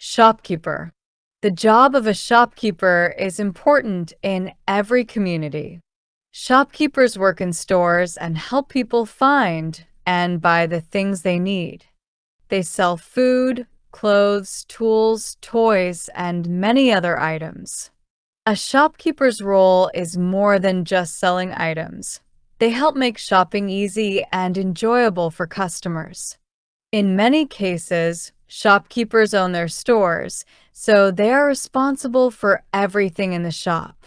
Shopkeeper. The job of a shopkeeper is important in every community. Shopkeepers work in stores and help people find and buy the things they need. They sell food, clothes, tools, toys, and many other items. A shopkeeper's role is more than just selling items. They help make shopping easy and enjoyable for customers. In many cases, shopkeepers own their stores, so they are responsible for everything in the shop.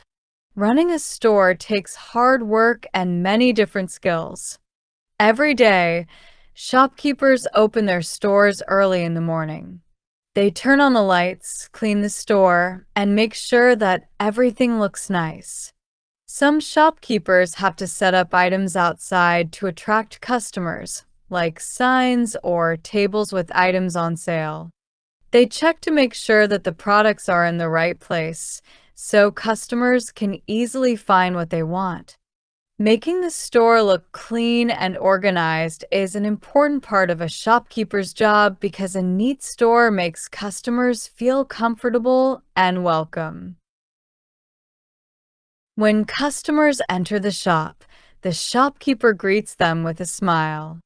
Running a store takes hard work and many different skills. Every day, shopkeepers open their stores early in the morning. They turn on the lights, clean the store, and make sure that everything looks nice. Some shopkeepers have to set up items outside to attract customers, like signs or tables with items on sale. They check to make sure that the products are in the right place, so customers can easily find what they want. Making the store look clean and organized is an important part of a shopkeeper's job because a neat store makes customers feel comfortable and welcome. When customers enter the shop, the shopkeeper greets them with a smile.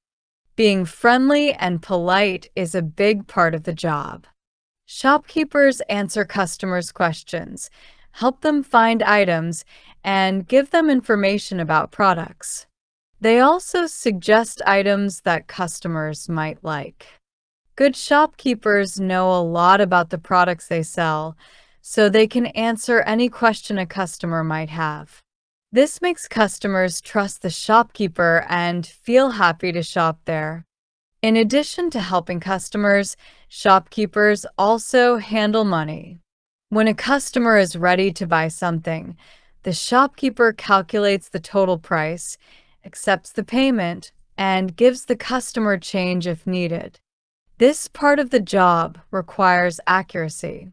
Being friendly and polite is a big part of the job. Shopkeepers answer customers' questions, help them find items, and give them information about products. They also suggest items that customers might like. Good shopkeepers know a lot about the products they sell, so they can answer any question a customer might have. This makes customers trust the shopkeeper and feel happy to shop there. In addition to helping customers, shopkeepers also handle money. When a customer is ready to buy something, the shopkeeper calculates the total price, accepts the payment, and gives the customer change if needed. This part of the job requires accuracy.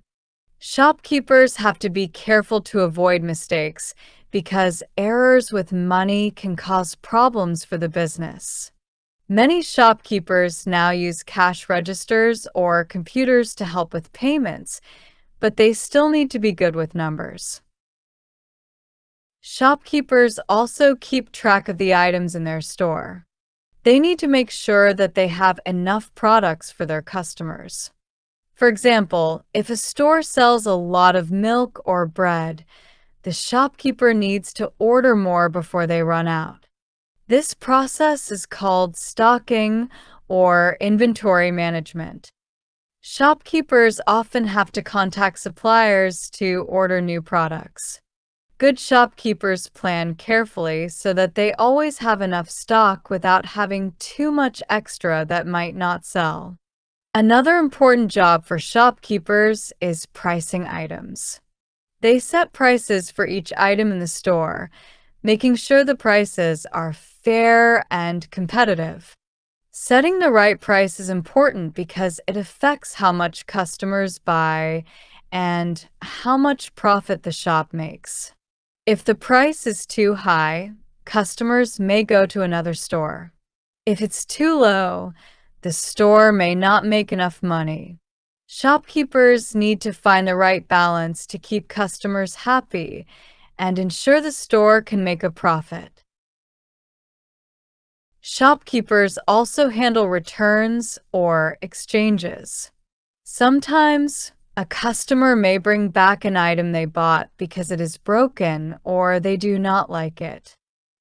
Shopkeepers have to be careful to avoid mistakes because errors with money can cause problems for the business. Many shopkeepers now use cash registers or computers to help with payments, but they still need to be good with numbers. Shopkeepers also keep track of the items in their store. They need to make sure that they have enough products for their customers. For example, if a store sells a lot of milk or bread, the shopkeeper needs to order more before they run out. This process is called stocking or inventory management. Shopkeepers often have to contact suppliers to order new products. Good shopkeepers plan carefully so that they always have enough stock without having too much extra that might not sell. Another important job for shopkeepers is pricing items. They set prices for each item in the store, making sure the prices are fair and competitive. Setting the right price is important because it affects how much customers buy and how much profit the shop makes. If the price is too high, customers may go to another store. If it's too low, the store may not make enough money. Shopkeepers need to find the right balance to keep customers happy and ensure the store can make a profit. Shopkeepers also handle returns or exchanges. Sometimes, a customer may bring back an item they bought because it is broken or they do not like it.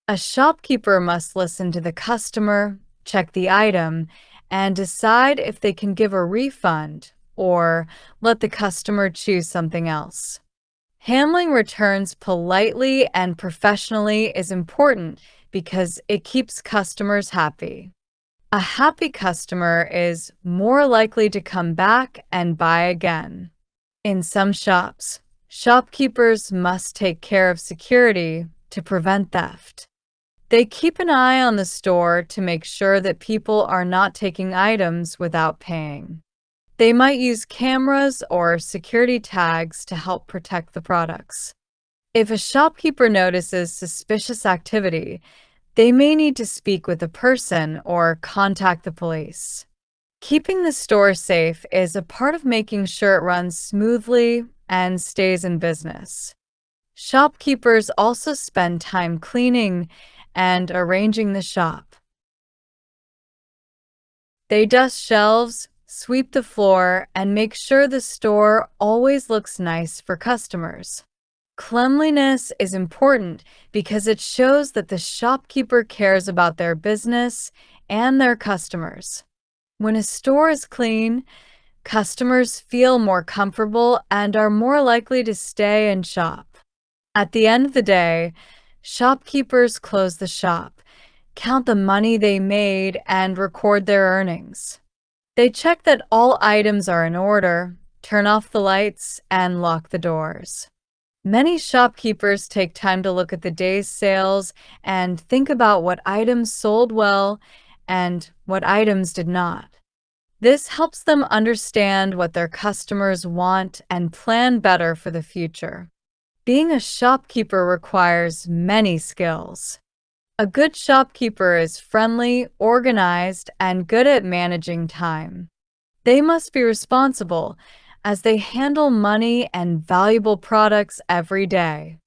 A shopkeeper must listen to the customer, check the item, and decide if they can give a refund or let the customer choose something else. Handling returns politely and professionally is important because it keeps customers happy. A happy customer is more likely to come back and buy again. In some shops, shopkeepers must take care of security to prevent theft. They keep an eye on the store to make sure that people are not taking items without paying. They might use cameras or security tags to help protect the products. If a shopkeeper notices suspicious activity, they may need to speak with a person or contact the police. Keeping the store safe is a part of making sure it runs smoothly and stays in business. Shopkeepers also spend time cleaning and arranging the shop. They dust shelves, sweep the floor, and make sure the store always looks nice for customers. Cleanliness is important because it shows that the shopkeeper cares about their business and their customers. When a store is clean, customers feel more comfortable and are more likely to stay and shop. At the end of the day, shopkeepers close the shop, count the money they made, and record their earnings. They check that all items are in order, turn off the lights, and lock the doors. Many shopkeepers take time to look at the day's sales and think about what items sold well and what items did not. This helps them understand what their customers want and plan better for the future. Being a shopkeeper requires many skills. A good shopkeeper is friendly, organized, and good at managing time. They must be responsible as they handle money and valuable products every day.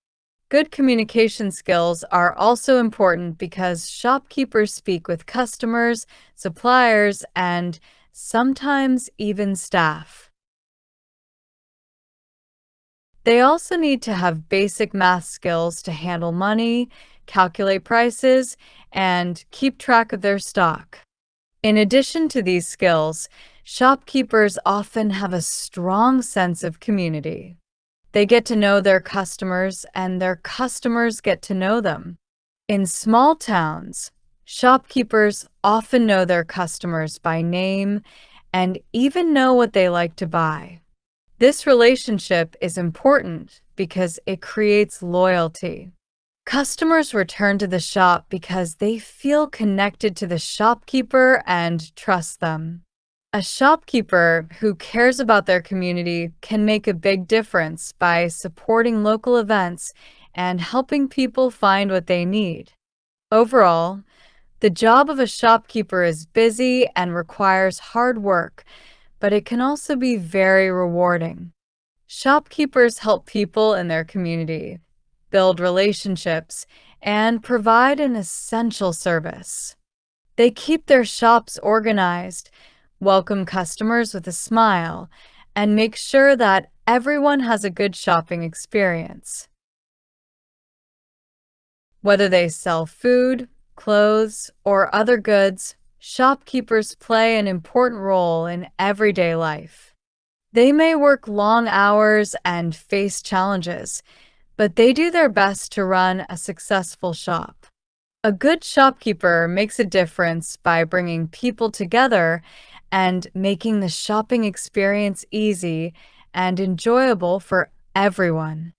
Good communication skills are also important because shopkeepers speak with customers, suppliers, and sometimes even staff. They also need to have basic math skills to handle money, calculate prices, and keep track of their stock. In addition to these skills, shopkeepers often have a strong sense of community. They get to know their customers, and their customers get to know them. In small towns, shopkeepers often know their customers by name and even know what they like to buy. This relationship is important because it creates loyalty. Customers return to the shop because they feel connected to the shopkeeper and trust them. A shopkeeper who cares about their community can make a big difference by supporting local events and helping people find what they need. Overall, the job of a shopkeeper is busy and requires hard work, but it can also be very rewarding. Shopkeepers help people in their community, build relationships, and provide an essential service. They keep their shops organized, welcome customers with a smile, and make sure that everyone has a good shopping experience. Whether they sell food, clothes, or other goods, shopkeepers play an important role in everyday life. They may work long hours and face challenges, but they do their best to run a successful shop. A good shopkeeper makes a difference by bringing people together and making the shopping experience easy and enjoyable for everyone.